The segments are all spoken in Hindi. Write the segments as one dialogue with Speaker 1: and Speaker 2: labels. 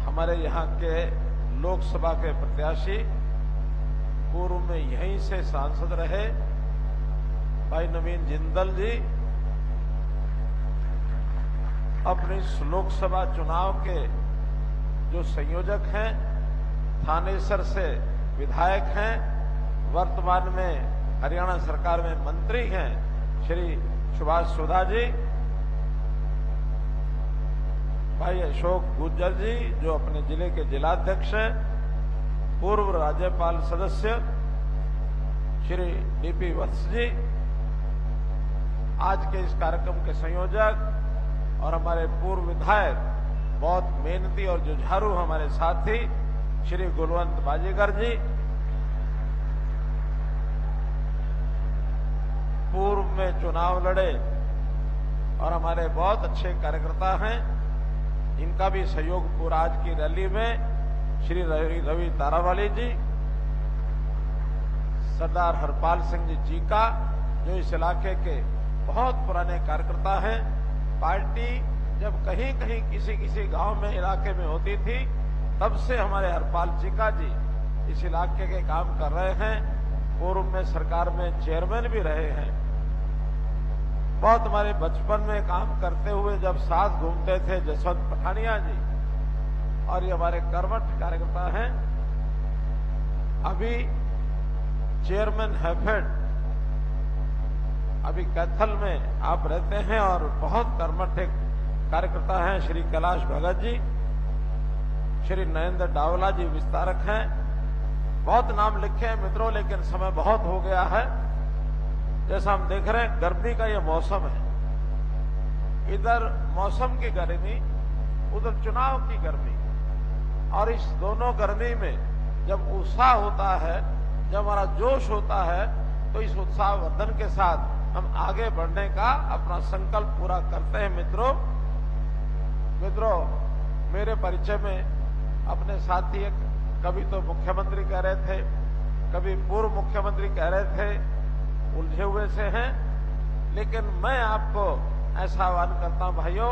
Speaker 1: हमारे यहाँ के लोकसभा के प्रत्याशी पूर्व में यहीं से सांसद रहे भाई नवीन जिंदल जी अपने लोकसभा चुनाव के जो संयोजक हैं, थानेसर से विधायक हैं, वर्तमान में हरियाणा सरकार में मंत्री हैं श्री सुभाष सुधा जी, भाई अशोक गुर्जर जी जो अपने जिले के जिलाध्यक्ष हैं, पूर्व राज्यपाल सदस्य श्री डीपी वत्स जी, आज के इस कार्यक्रम के संयोजक और हमारे पूर्व विधायक बहुत मेहनती और जुझारू हमारे साथी श्री गुलवंत बाजीगर जी, पूर्व में चुनाव लड़े और हमारे बहुत अच्छे कार्यकर्ता हैं, इनका भी सहयोग पूरा आज की रैली में श्री रवि तारावाली जी, सरदार हरपाल सिंह जी चीका जो इस इलाके के बहुत पुराने कार्यकर्ता हैं। पार्टी जब कहीं कहीं किसी गांव में इलाके में होती थी तब से हमारे हरपाल चीका जी इस इलाके के काम कर रहे हैं, पूर्व में सरकार में चेयरमैन भी रहे हैं। बहुत हमारे बचपन में काम करते हुए जब साथ घूमते थे जसवंत पठानिया जी, और ये हमारे कर्मठ कार्यकर्ता हैं। अभी चेयरमैन हैफेड अभी कैथल में आप रहते हैं और बहुत कर्मठ एक कार्यकर्ता हैं श्री कैलाश भगत जी, श्री नरेंद्र डावला जी विस्तारक हैं। बहुत नाम लिखे हैं मित्रों, लेकिन समय बहुत हो गया है। जैसा हम देख रहे हैं गर्मी का ये मौसम है, इधर मौसम की गर्मी, उधर चुनाव की गर्मी, और इस दोनों गर्मी में जब उत्साह होता है, जब हमारा जोश होता है, तो इस उत्साहवर्धन के साथ हम आगे बढ़ने का अपना संकल्प पूरा करते हैं। मित्रों मेरे परिचय में अपने साथी एक कभी तो मुख्यमंत्री कह रहे थे, कभी पूर्व मुख्यमंत्री कह रहे थे, उलझे हुए से हैं, लेकिन मैं आपको ऐसा आह्वान करता हूं भाइयों,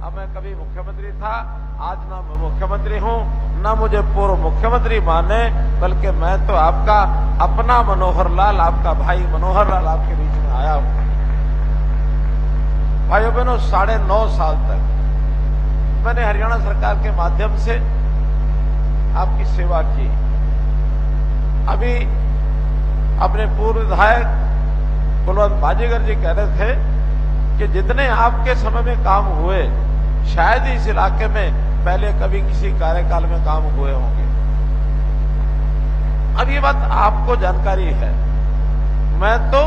Speaker 1: अब मैं कभी मुख्यमंत्री था, आज ना मैं मुख्यमंत्री हूं, ना मुझे पूर्व मुख्यमंत्री माने, बल्कि मैं तो आपका अपना मनोहर लाल, आपका भाई मनोहर लाल आपके बीच में आया हूं। भाइयों बहनों, 9.5 साल तक मैंने हरियाणा सरकार के माध्यम से आपकी सेवा की। अभी अपने पूर्व विधायक गुलवंत बाजीगर जी कह रहे थे कि जितने आपके समय में काम हुए शायद इस इलाके में पहले कभी किसी कार्यकाल में काम हुए होंगे। अब ये बात आपको जानकारी है, मैं तो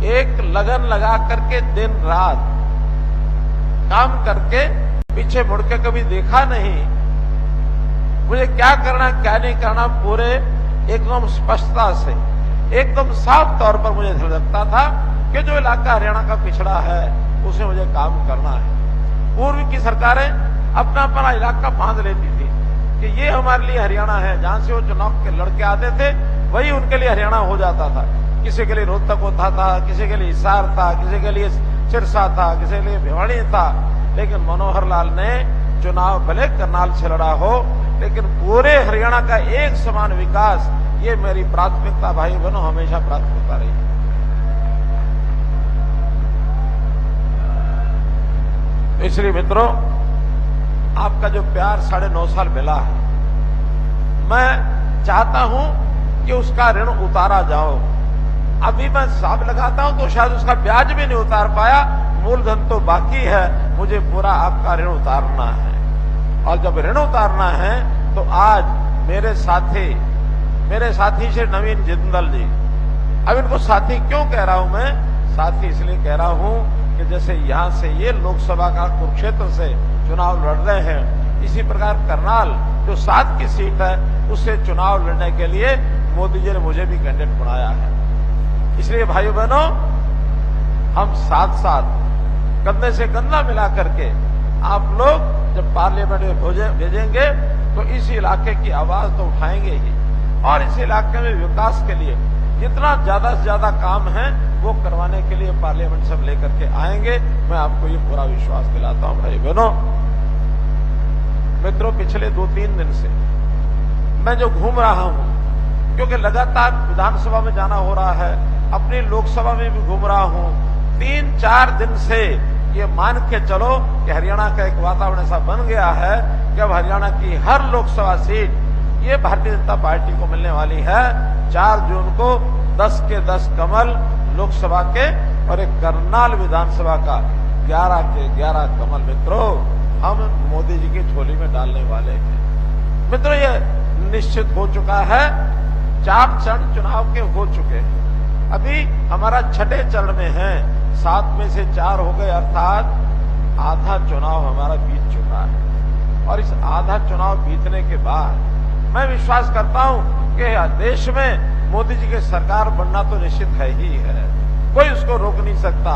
Speaker 1: एक लगन लगा करके दिन रात काम करके पीछे मुड़ के कभी देखा नहीं। मुझे क्या करना क्या नहीं करना पूरे एकदम स्पष्टता से, एकदम साफ तौर पर मुझे लगता था कि जो इलाका हरियाणा का पिछड़ा है उसे मुझे काम करना है। पूर्व की सरकारें अपना अपना इलाका बांध लेती थी कि ये हमारे लिए हरियाणा है, जहां से वो चुनाव के लड़के आते थे वही उनके लिए हरियाणा हो जाता था। किसी के लिए रोहतक होता था, किसी के लिए हिसार था, किसी के लिए सिरसा था, किसी के लिए भिवाड़ी था, लेकिन मनोहर लाल ने चुनाव भले करनाल से लड़ा हो, लेकिन पूरे हरियाणा का एक समान विकास, ये मेरी प्राथमिकता भाई बहनों हमेशा प्राथमिकता रही। इसलिए मित्रों, आपका जो प्यार 9.5 साल मिला है, मैं चाहता हूं कि उसका ऋण उतारा जाओ। अभी मैं हिसाब लगाता हूं तो शायद उसका ब्याज भी नहीं उतार पाया, मूलधन तो बाकी है, मुझे पूरा आपका ऋण उतारना है। और जब ऋण उतारना है तो आज मेरे साथी से नवीन जिंदल जी, अब इनको साथी क्यों कह रहा हूं मैं? साथी इसलिए कह रहा हूं कि जैसे यहां से ये लोकसभा का कुरुक्षेत्र से चुनाव लड़ रहे हैं, इसी प्रकार करनाल जो 7 की सीट है उससे चुनाव लड़ने के लिए मोदी जी ने मुझे भी कैंडिडेट बनाया है। इसलिए भाइयों बहनों, हम साथ साथ कंधे से कंधा मिला करके आप लोग जब पार्लियामेंट में भेजेंगे तो इस इलाके की आवाज तो उठाएंगे ही, और इस इलाके में विकास के लिए जितना ज्यादा से ज्यादा काम है वो करवाने के लिए पार्लियामेंट सब लेकर के आएंगे। मैं आपको ये पूरा विश्वास दिलाता हूं भाई बहनों। मित्रों, पिछले 2-3 दिन से मैं जो घूम रहा हूं, क्योंकि लगातार विधानसभा में जाना हो रहा है, अपनी लोकसभा में भी घूम रहा हूं, 3-4 दिन से ये मान के चलो कि हरियाणा का एक वातावरण ऐसा बन गया है कि अब हरियाणा की हर लोकसभा सीट ये भारतीय जनता पार्टी को मिलने वाली है। 4 जून को 10 के 10 कमल लोकसभा के और एक करनाल विधानसभा का 11 के 11 कमल मित्रों हम मोदी जी की झोली में डालने वाले हैं। मित्रों, ये निश्चित हो चुका है। 4 चरण चुनाव के हो चुके हैं, अभी हमारा 6ठे चरण में है, 7 में से 4 हो गए, अर्थात आधा चुनाव हमारा बीत चुका है। और इस आधा चुनाव बीतने के बाद मैं विश्वास करता हूं कि देश में मोदी जी की सरकार बनना तो निश्चित है ही है, कोई उसको रोक नहीं सकता।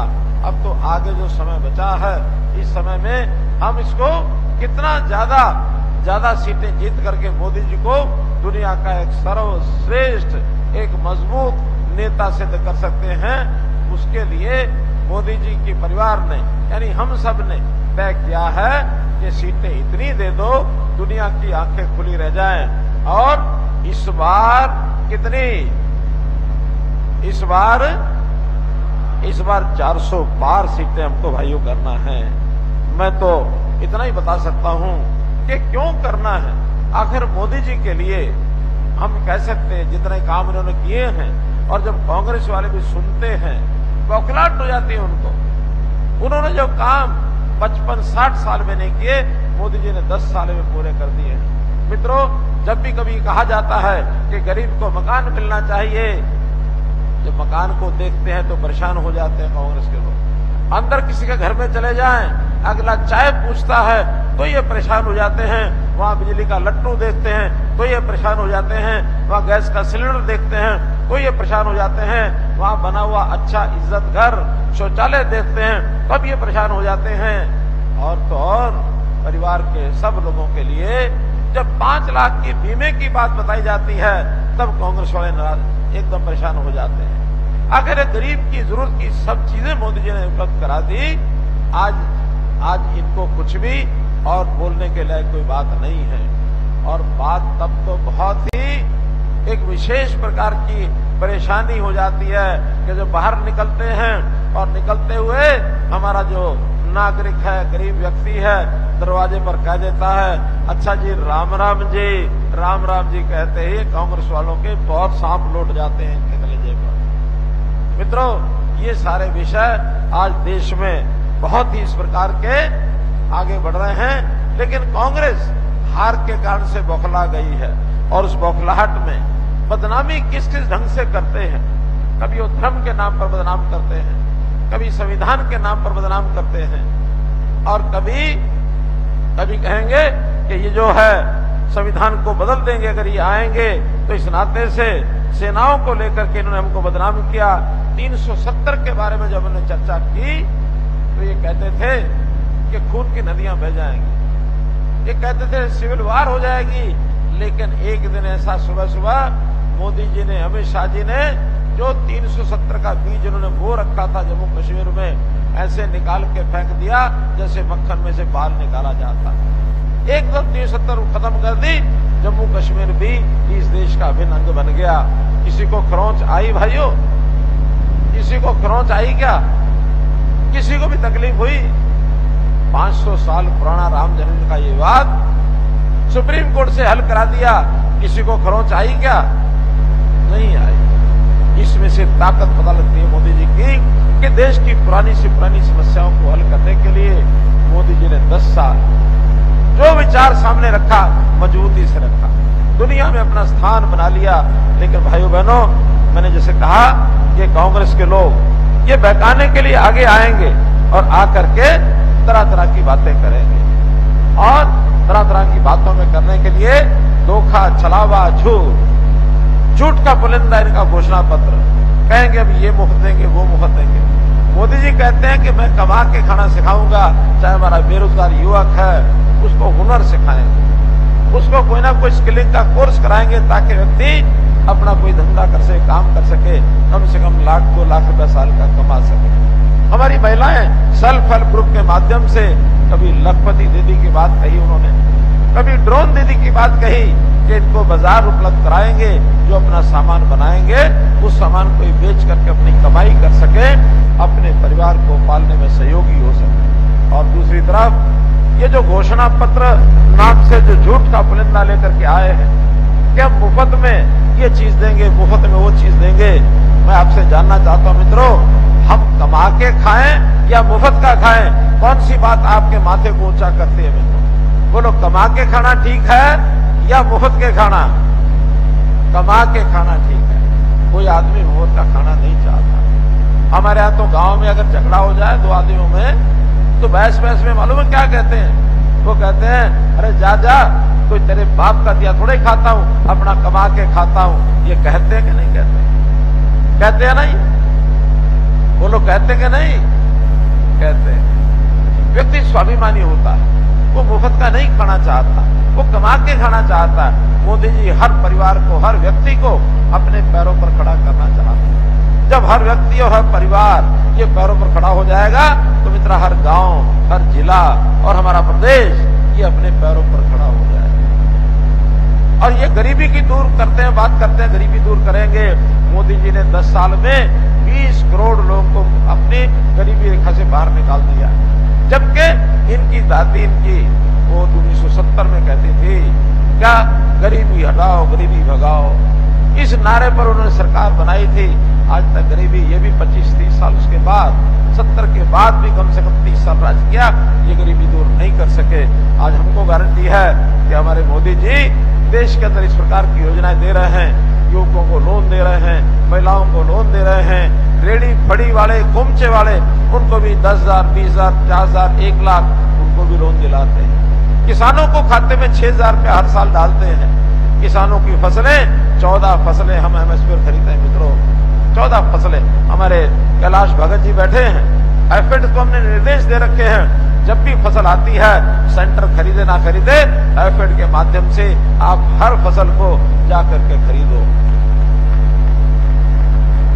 Speaker 1: अब तो आगे जो समय बचा है, इस समय में हम इसको कितना ज्यादा सीटें जीत करके मोदी जी को दुनिया का एक सर्वश्रेष्ठ, एक मजबूत नेता सिद्ध कर सकते हैं, उसके लिए मोदी जी के परिवार ने, यानी हम सब ने तय किया है कि सीटें इतनी दे दो दुनिया की आंखें खुली रह जाएं। और इस बार कितनी? इस बार 400 पार सीटें हमको भाइयों करना है। मैं तो इतना ही बता सकता हूं कि क्यों करना है। आखिर मोदी जी के लिए हम कह सकते हैं जितने काम उन्होंने किए हैं, और जब कांग्रेस वाले भी सुनते हैं बौखलाहट हो जाती है उनको। उन्होंने जो काम 55-60 साल में नहीं किए, मोदी जी ने 10 साल में पूरे कर दिए हैं। मित्रों, जब भी कभी कहा जाता है कि गरीब को मकान मिलना चाहिए, जब मकान को देखते हैं तो परेशान हो जाते हैं कांग्रेस के लोग। अंदर किसी के घर में चले जाएं, अगला चाय पूछता है तो ये परेशान हो जाते हैं। वहां बिजली का लट्टू देखते हैं तो ये परेशान हो जाते हैं। वहां गैस का सिलेंडर देखते हैं तो ये परेशान हो जाते हैं। वहां बना हुआ अच्छा इज्जत घर, शौचालय देखते हैं तब ये परेशान हो जाते हैं। और तो और परिवार के सब लोगों के लिए जब 5 लाख की बीमे की बात बताई जाती है, तब कांग्रेस वाले एकदम परेशान हो जाते हैं। अगर गरीब की जरूरत की सब चीजें मोदी जी ने उपलब्ध करा दी, आज इनको कुछ भी और बोलने के लिए कोई बात नहीं है। और बात तब तो बहुत ही एक विशेष प्रकार की परेशानी हो जाती है कि जब बाहर निकलते हैं और निकलते हुए हमारा जो नागरिक है, गरीब व्यक्ति है, दरवाजे पर कह देता है, अच्छा जी राम राम जी कहते ही कांग्रेस वालों के बहुत सांप लौट जाते हैं इनके कलेजे पर। मित्रों, ये सारे विषय आज देश में बहुत ही इस प्रकार के आगे बढ़ रहे हैं, लेकिन कांग्रेस हार के कारण से बौखला गई है। और उस बौखलाहट में बदनामी किस किस ढंग से करते हैं। कभी वो धर्म के नाम पर बदनाम करते हैं, कभी संविधान के नाम पर बदनाम करते हैं, और कभी कहेंगे कि ये जो है संविधान को बदल देंगे अगर ये आएंगे, तो इस नाते से सेनाओं को लेकर के इन्होंने हमको बदनाम किया। 370 के बारे में जब उन्होंने चर्चा की तो ये कहते थे कि खून की नदियां बह जाएंगी, ये कहते थे सिविल वार हो जाएगी। लेकिन एक दिन ऐसा सुबह सुबह मोदी जी ने, अमित शाह जी ने जो 370 का बीज उन्होंने बो रखा था जम्मू कश्मीर में, ऐसे निकाल के फेंक दिया जैसे मक्खन में से बाल निकाला जाता। एकदम 370 खत्म कर दी, जम्मू कश्मीर भी इस देश का अभिन्न अंग बन गया। किसी को खरोंच आई भाइयों? किसी को खरोंच आई क्या? किसी को भी तकलीफ हुई? 500 साल पुराना राम जन्म का ये विवाद सुप्रीम कोर्ट से हल करा दिया, किसी को खरोंच आई क्या? नहीं आई। इसमें से ताकत पता लगती है मोदी जी की कि देश की पुरानी से पुरानी समस्याओं को हल करने के लिए मोदी जी ने 10 साल जो विचार सामने रखा मजबूती से रखा, दुनिया में अपना स्थान बना लिया। लेकिन भाइयों बहनों, मैंने जैसे कहा कि कांग्रेस के लोग ये बहकाने के लिए आगे आएंगे और आकर के तरह तरह की बातें करेंगे, और तरह तरह की बातों में करने के लिए धोखा, छलावा, झूठ का पुलिंदा इनका घोषणा पत्र, कहेंगे अब ये मुफ्त देंगे, वो मुफ्त देंगे। मोदी जी कहते हैं कि मैं कमा के खाना सिखाऊंगा, चाहे हमारा बेरोजगार युवक है उसको हुनर सिखाएंगे, उसको कोई ना कोई स्किलिंग का कोर्स कराएंगे ताकि व्यक्ति अपना कोई धंधा कर सके, काम कर सके, कम से कम 1-2 लाख रुपया साल का कमा सके। हमारी महिलाएं सेल्फ हेल्प ग्रुप के माध्यम से, कभी लखपति दीदी की बात कही उन्होंने, कभी ड्रोन दीदी की बात कही कि इनको बाजार उपलब्ध कराएंगे, जो अपना सामान बनाएंगे उस सामान को बेच करके अपनी कमाई कर सके, अपने परिवार को पालने में सहयोगी हो सके। और दूसरी तरफ ये जो घोषणा पत्र नाम से जो झूठ का पुलिंदा लेकर के आए हैं कि हम मुफ्त में ये चीज देंगे, मुफ्त में वो चीज देंगे, मैं आपसे जानना चाहता हूं मित्रों, हम कमा के खाएं या मुफ्त का खाएं, कौन सी बात आपके माथे को ऊंचा करती है मित्रों? बोलो, कमा के खाना ठीक है या मुफ्त के खाना? कमा के खाना ठीक है। कोई आदमी मुफ्त का खाना नहीं चाहता। हमारे यहां तो गांव में अगर झगड़ा हो जाए दो आदमियों में तो बहस बहस में मालूम है क्या कहते हैं? वो कहते हैं, अरे जा जा, कोई तेरे बाप का दिया थोड़े खाता हूं, अपना कमा के खाता हूं। ये कहते हैं कि नहीं कहते? कहते हैं नहीं? बोलो, कहते कि नहीं? कहते हैं। व्यक्ति स्वाभिमानी होता है, वो मुफ्त का नहीं खाना चाहता, वो कमा के खाना चाहता है। मोदी जी हर परिवार को, हर व्यक्ति को अपने पैरों पर खड़ा करना चाहते हैं। जब हर व्यक्ति और हर परिवार ये पैरों पर खड़ा हो जाएगा तो मित्र हर गांव, हर जिला और हमारा प्रदेश ये अपने पैरों पर खड़ा हो जाएगा। और ये गरीबी की दूर करते हैं, बात करते हैं गरीबी दूर करेंगे। मोदी जी ने 10 साल में 20 करोड़ लोगों को अपनी गरीबी रेखा से बाहर निकाल दिया, जबकि इनकी दादी इनकी वो 1970 में कहती थी क्या, गरीबी हटाओ गरीबी भगाओ। इस नारे पर उन्होंने सरकार बनाई थी। आज तक गरीबी, ये भी 25-30 साल उसके बाद, 70 के बाद भी कम से कम 30 साल राज किया, ये गरीबी दूर नहीं कर सके। आज हमको गारंटी है कि हमारे मोदी जी देश के अंदर इस प्रकार की योजनाएं दे रहे हैं, युवकों को लोन दे रहे हैं, महिलाओं को लोन दे रहे हैं, रेडी फड़ी वाले, गोमचे वाले, उनको भी 10,000, 20,000, 50,000, 1 लाख उनको भी लोन दिलाते हैं। किसानों को खाते में 6,000 रुपया हर साल डालते हैं। किसानों की फसलें, 14 फसलें हम एमएसपी पर खरीदते हैं मित्रों, 14 फसलें। हमारे कैलाश भगत जी बैठे हैं, एफएड को हमने निर्देश दे रखे हैं, जब भी फसल आती है, सेंटर खरीदे ना खरीदे, एफएड के माध्यम से आप हर फसल को जाकर के खरीदो।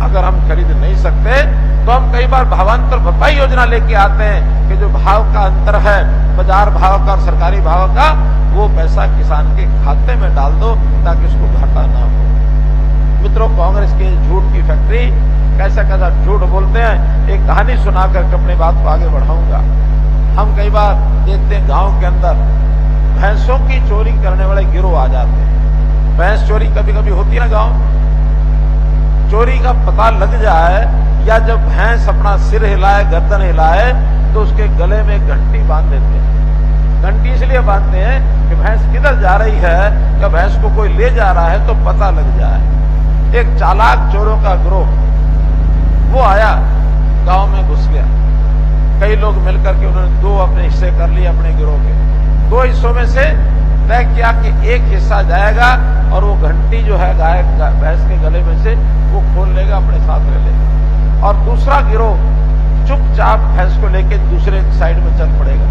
Speaker 1: अगर हम खरीद नहीं सकते तो हम कई बार भावांतर भरपाई योजना लेके आते हैं कि जो भाव का अंतर है बाजार भाव का और सरकारी भाव का, वो पैसा किसान के खाते में डाल दो ताकि उसको घाटा ना हो। मित्रों, कांग्रेस की झूठ की फैक्ट्री, कैसा कैसा झूठ बोलते हैं, एक कहानी सुनाकर अपनी बात को आगे बढ़ाऊंगा। हम कई बार देखते हैं गांव के अंदर भैंसों की चोरी करने वाले गिरोह आ जाते हैं। भैंस चोरी कभी कभी होती है ना गांव, चोरी का पता लग जाए या जब भैंस अपना सिर हिलाए, गर्दन हिलाए, तो उसके गले में घंटी बांध देते हैं। घंटी इसलिए बांधते हैं कि भैंस किधर जा रही है या भैंस को कोई ले जा रहा है तो पता लग जाए। एक चालाक चोरों का गिरोह वो आया, गांव में घुस गया। कई लोग मिलकर के उन्होंने 2 अपने हिस्से कर लिए अपने गिरोह के। 2 हिस्सों में से तय किया कि एक हिस्सा जाएगा और वो घंटी जो है गाय भैंस के गले में से वो खोल लेगा, अपने साथ ले लेगा, और दूसरा गिरोह चुपचाप भैंस को लेके दूसरे साइड में चल पड़ेगा।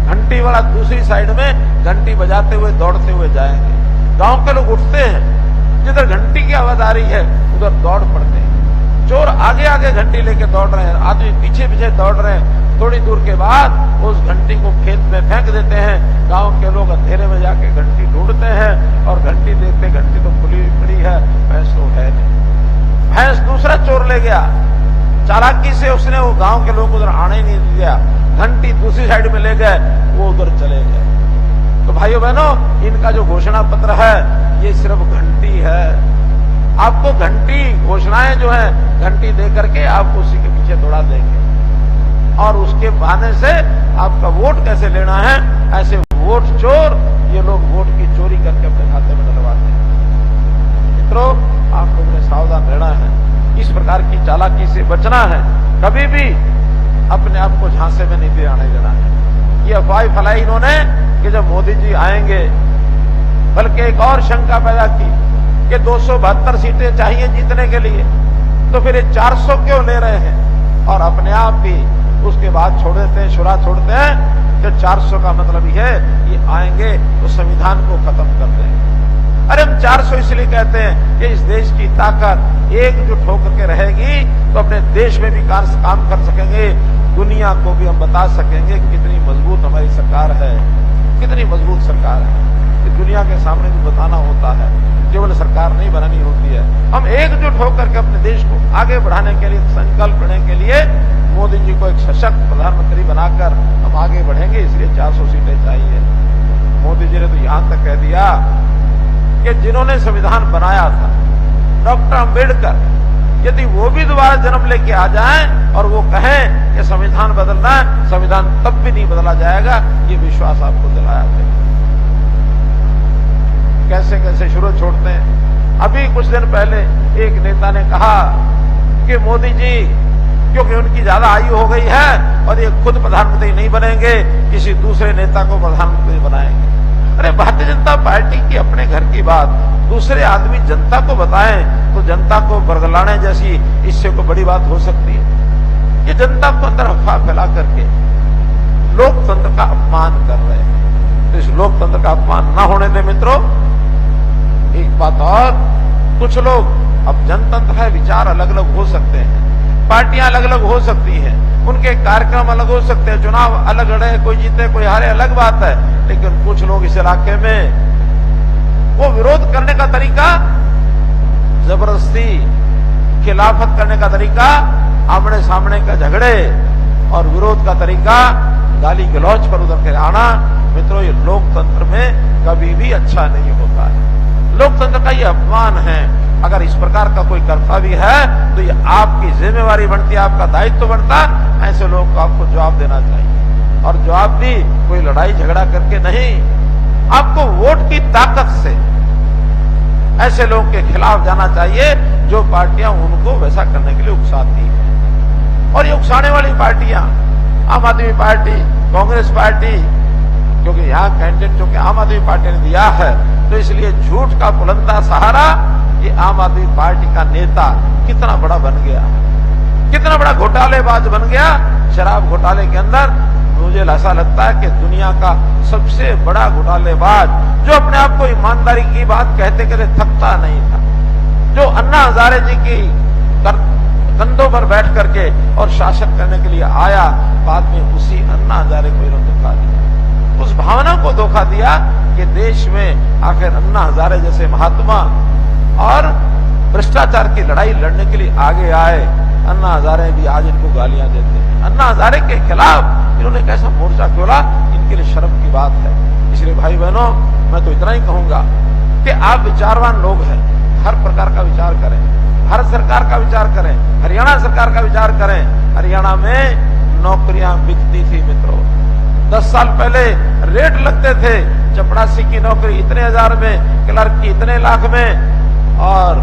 Speaker 1: घंटी वाला दूसरी साइड में घंटी बजाते हुए दौड़ते हुए जाएंगे। गांव के लोग उठते हैं, जिधर घंटी की आवाज आ रही है उधर दौड़ पड़ते हैं। चोर आगे आगे घंटी लेके दौड़ रहे हैं, आदमी पीछे पीछे दौड़ रहे हैं। थोड़ी दूर के बाद उस घंटी को खेत में फेंक देते हैं। गांव के लोग अंधेरे में जाके घंटी ढूंढते हैं और घंटी देखते, घंटी तो खुली पड़ी है, भैंस तो है नहीं। भैंस दूसरा चोर ले गया, चालाकी से उसने वो गांव के लोग उधर आने ही नहीं दिया, घंटी दूसरी साइड में ले गए, वो उधर चले गए। तो भाइयों बहनों, इनका जो घोषणा पत्र है ये सिर्फ घंटी है। आपको घंटी, घोषणाएं जो है घंटी दे करके आपको उसी के पीछे दौड़ा देंगे और उसके बहाने से आपका वोट कैसे लेना है, ऐसे वोट चोर ये लोग वोट की चोरी करके अपने खाते में डलवाते हैं। मित्रों, आप लोगों ने सावधान रहना है, इस प्रकार की चालाकी से बचना है, कभी भी अपने आप को झांसे में नहीं आने देना है। ये अफवाह फैलाई इन्होंने कि जब मोदी जी आएंगे, बल्कि एक और शंका पैदा की कि 272 सीटें चाहिए जीतने के लिए, तो फिर ये 400 क्यों ले रहे हैं, और अपने आप ही उसके बाद छोड़ देते हैं, शुरा छोड़ते हैं कि 400 का मतलब ये आएंगे तो संविधान को खत्म कर देंगे। अरे हम 400 इसलिए कहते हैं कि इस देश की ताकत एकजुट होकर के रहेगी तो अपने देश में भी काम कर सकेंगे, दुनिया को भी हम बता सकेंगे कितनी मजबूत हमारी सरकार है, कितनी मजबूत सरकार है। सामने भी बताना होता है, केवल सरकार नहीं बनानी होती है। हम एकजुट होकर के अपने देश को आगे बढ़ाने के लिए, संकल्प लेने के लिए मोदी जी को एक सशक्त प्रधानमंत्री बनाकर हम आगे बढ़ेंगे। इसलिए 400 सीटें चाहिए। मोदी जी ने तो यहां तक कह दिया कि जिन्होंने संविधान बनाया था, डॉक्टर अम्बेडकर, यदि वो भी दोबारा जन्म लेके आ जाएं और वो कहें कि संविधान बदलना है, संविधान तब भी नहीं बदला जाएगा। ये विश्वास आपको दिलाया था। कैसे कैसे शुरू छोड़ते हैं। अभी कुछ दिन पहले एक नेता ने कहा कि मोदी जी, क्योंकि उनकी ज्यादा आयु हो गई है और ये खुद प्रधानमंत्री नहीं बनेंगे, किसी दूसरे नेता को प्रधानमंत्री बनाएंगे। अरे भारतीय जनता पार्टी की अपने घर की बात दूसरे आदमी जनता को बताएं तो जनता को बरगलाने जैसी इससे कोई बड़ी बात हो सकती है। ये जनता को अंदर अफवाह फैला करके लोकतंत्र का अपमान कर रहे हैं। तो इस लोकतंत्र का अपमान न होने दें मित्रों। एक बात और, कुछ लोग, अब जनतंत्र है, विचार अलग अलग हो सकते हैं, पार्टियां अलग अलग हो सकती हैं, उनके कार्यक्रम अलग हो सकते हैं, चुनाव अलग लड़े, कोई जीते कोई हारे, अलग बात है। लेकिन कुछ लोग इस इलाके में वो विरोध करने का तरीका जबरदस्ती, खिलाफत करने का तरीका आमने सामने का झगड़े और विरोध का तरीका गाली गलौज पर उतर के आना, मित्रों ये लोकतंत्र में कभी भी अच्छा नहीं होता है। लोकतंत्र का ये अपमान है। अगर इस प्रकार का कोई करता भी है तो ये आपकी जिम्मेवारी बनती है, आपका दायित्व बनता, ऐसे लोगों को आपको जवाब देना चाहिए। और जवाब भी कोई लड़ाई झगड़ा करके नहीं, आपको वोट की ताकत से ऐसे लोगों के खिलाफ जाना चाहिए जो पार्टियां उनको वैसा करने के लिए उकसाती है। और ये उकसाने वाली पार्टियां, आम आदमी पार्टी, कांग्रेस पार्टी, क्योंकि यहां कैंडिडेट जो कि आम आदमी पार्टी ने दिया है, तो इसलिए झूठ का बुलंदा सहारा ये आम आदमी पार्टी का नेता कितना बड़ा बन गया, कितना बड़ा घोटालेबाज बन गया। शराब घोटाले के अंदर मुझे ऐसा लगता है कि दुनिया का सबसे बड़ा घोटालेबाज, जो अपने आप को ईमानदारी की बात कहते कहते थकता नहीं था, जो अन्ना हजारे जी की कंधों पर बैठ करके और शासन करने के लिए आया, बाद में उसी अन्ना हजारे को इन्होंने धोखा दिया। उस भावना को धोखा दिया कि देश में आखिर अन्ना हजारे जैसे महात्मा और भ्रष्टाचार की लड़ाई लड़ने के लिए आगे आए। अन्ना हजारे भी आज इनको गालियां देते हैं। अन्ना हजारे के खिलाफ इन्होंने कैसा मोर्चा खोला, इनके लिए शर्म की बात है। इसलिए भाई बहनों, मैं तो इतना ही कहूंगा कि आप विचारवान लोग हैं, हर प्रकार का विचार करें, भारत सरकार का विचार करें, हरियाणा सरकार का विचार करें। हरियाणा में नौकरियां बिकती थी मित्रों। 10 साल पहले रेट लगते थे, चपरासी की नौकरी इतने हजार में, क्लर्क की इतने लाख में, और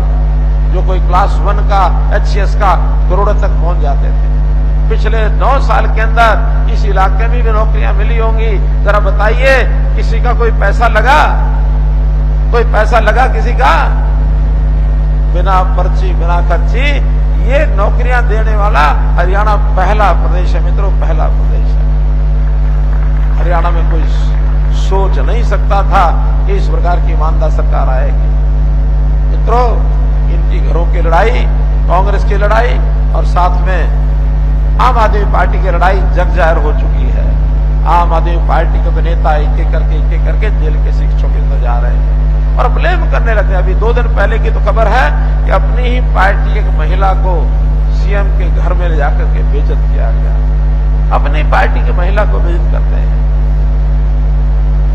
Speaker 1: जो कोई क्लास 1 का HCS का करोड़ों तक पहुंच जाते थे। पिछले 9 साल के अंदर इस इलाके में भी नौकरियां मिली होंगी। जरा बताइए, किसी का कोई पैसा लगा? कोई पैसा लगा किसी का? बिना पर्ची, बिना खर्ची ये नौकरियां देने वाला हरियाणा पहला प्रदेश है मित्रों, पहला प्रदेश है। हरियाणा में कोई सोच नहीं सकता था कि इस प्रकार की ईमानदार सरकार आएगी। मित्रों, इनकी घरों की लड़ाई, कांग्रेस की लड़ाई और साथ में आम आदमी पार्टी की लड़ाई जग जाहिर हो चुकी है। आम आदमी पार्टी के तो नेता एक एक करके जेल के शिक्षकों के अंदर जा रहे हैं और ब्लेम करने लगे। अभी 2 दिन पहले की तो खबर है कि अपनी ही पार्टी की एक महिला को सीएम के घर में ले जाकर के बेइज्जत किया गया। अपनी पार्टी की महिला को बेइज्जत करते हैं।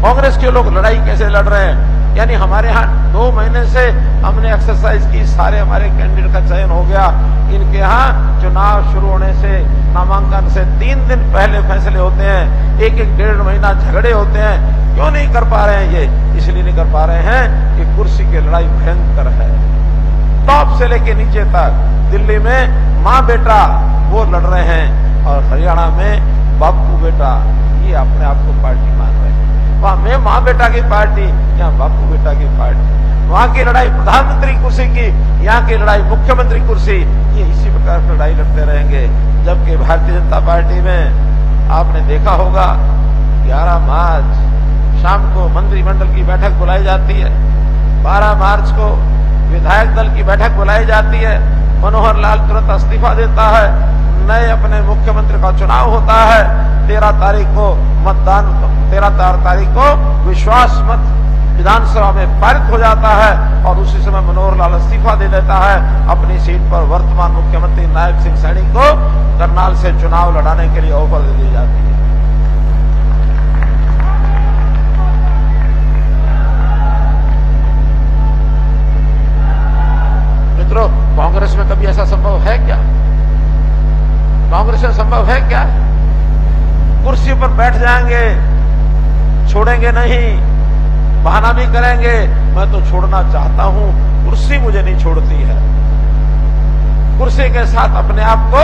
Speaker 1: कांग्रेस के लोग लड़ाई कैसे लड़ रहे हैं, यानी हमारे यहाँ 2 महीने से हमने एक्सरसाइज की, सारे हमारे कैंडिडेट का चयन हो गया। इनके यहाँ चुनाव शुरू होने से, नामांकन से 3 दिन पहले फैसले होते हैं, 1-1.5 महीना झगड़े होते हैं। क्यों नहीं कर पा रहे हैं ये? इसलिए नहीं कर पा रहे हैं कि कुर्सी की लड़ाई भयंकर है। टॉप से लेके नीचे तक दिल्ली में माँ बेटा वो लड़ रहे हैं और हरियाणा में बापू बेटा ये अपने आप को पार्टी मान रहे हैं। वहां में माँ बेटा की पार्टी, यहाँ बापू बेटा की पार्टी। वहां की लड़ाई प्रधानमंत्री कुर्सी की, यहाँ की लड़ाई मुख्यमंत्री कुर्सी। ये इसी प्रकार की लड़ाई लड़ते रहेंगे। जबकि भारतीय जनता पार्टी में आपने देखा होगा 11 मार्च शाम को मंत्रिमंडल की बैठक बुलाई जाती है, 12 मार्च को विधायक दल की बैठक बुलाई जाती है, मनोहर लाल तुरंत इस्तीफा देता है, नए अपने मुख्यमंत्री का चुनाव होता है, 13 तारीख को मतदान, 13 तारीख को विश्वास मत विधानसभा में पारित हो जाता है और उसी समय मनोहर लाल इस्तीफा दे देता है। अपनी सीट पर वर्तमान मुख्यमंत्री नायब सिंह सैनी को करनाल से चुनाव लड़ाने के लिए ऑफर दे दी जाती है। मित्रों, कांग्रेस में कभी ऐसा संभव है क्या? कांग्रेस में संभव है क्या? कुर्सी पर बैठ जाएंगे, छोड़ेंगे नहीं, बहाना भी करेंगे, मैं तो छोड़ना चाहता हूं, कुर्सी मुझे नहीं छोड़ती है। कुर्सी के साथ अपने आप को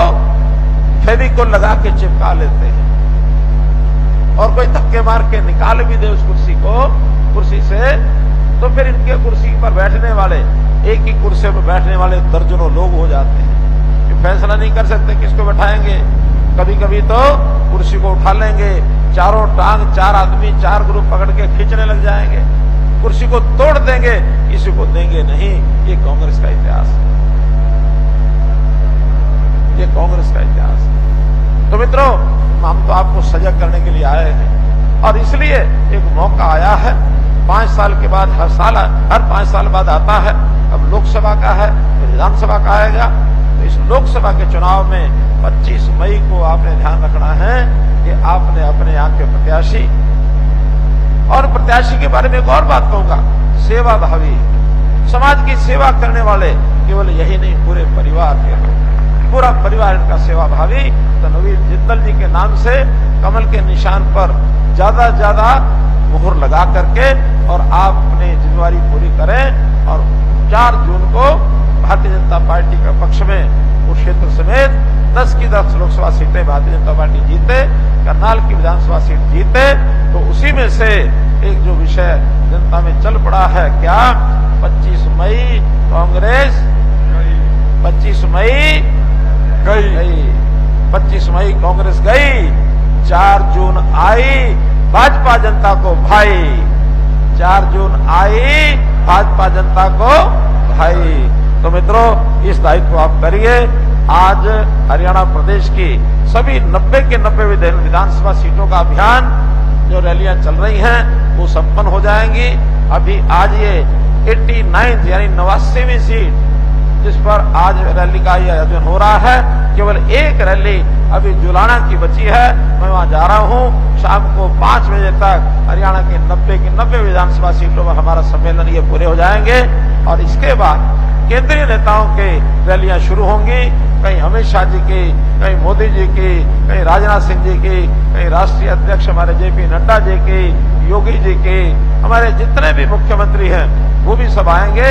Speaker 1: फेविकोल लगा के चिपका लेते हैं और कोई धक्के मार के निकाल भी दे उस कुर्सी से, तो फिर इनके कुर्सी पर बैठने वाले, एक ही कुर्सी पर बैठने वाले दर्जनों लोग हो जाते हैं। ये फैसला नहीं कर सकते किसको बैठाएंगे। कभी कभी तो कुर्सी को उठा लेंगे, चारों टांग, 4 आदमी 4 ग्रुप पकड़ के खींचने लग जाएंगे, कुर्सी को तोड़ देंगे, किसी को देंगे नहीं। ये कांग्रेस का इतिहास है, ये कांग्रेस का इतिहास है। तो मित्रों, हम तो आपको सजग करने के लिए आए हैं और इसलिए एक मौका आया है। 5 साल के बाद हर 5 साल बाद आता है। अब लोकसभा का है, फिर विधानसभा का आएगा। तो इस लोकसभा के चुनाव में 25 मई को आपने ध्यान रखना है कि आपने अपने यहाँ के प्रत्याशी, और प्रत्याशी के बारे में एक और बात कहूंगा, सेवा भावी, समाज की सेवा करने वाले, केवल यही नहीं, पूरे परिवार के लोग, पूरा परिवार इनका सेवा भावी। तो नवीन जिंदल जी के नाम से कमल के निशान पर ज्यादा से ज्यादा मुहर लगा करके और आप अपनी जिम्मेवारी पूरी करें और 4 जून को भारतीय जनता पार्टी के पक्ष में उस क्षेत्र समेत 10 की 10 लोकसभा सीटें भारतीय जनता पार्टी जीते, करनाल की विधानसभा सीट जीते। तो उसी में से एक जो विषय जनता में चल पड़ा है, क्या 25 मई कांग्रेस 25 मई गई, 25 मई कांग्रेस गई, 4 जून आई भाजपा जनता को भाई, 4 जून आई भाजपा जनता को भाई। तो मित्रों, इस दायित्व को आप करिए। आज हरियाणा प्रदेश की सभी 90 के 90 विधानसभा सीटों का अभियान, जो रैलियां चल रही हैं, वो संपन्न हो जाएंगी। अभी आज ये 89 यानी 89वीं सीट जिस पर आज रैली का आयोजन हो रहा है, केवल एक रैली अभी जुलाना की बची है। मैं वहां जा रहा हूं। शाम को 5 बजे तक हरियाणा के 90 की 90 विधानसभा सीटों पर हमारा सम्मेलन ये पूरे हो जाएंगे और इसके बाद केंद्रीय नेताओं की रैलियां शुरू होंगी। कहीं अमित शाह जी की, कहीं मोदी जी की, कहीं राजनाथ सिंह जी की, कहीं राष्ट्रीय अध्यक्ष हमारे जेपी नड्डा जी की, योगी जी की, हमारे जितने भी मुख्यमंत्री हैं वो भी सब आएंगे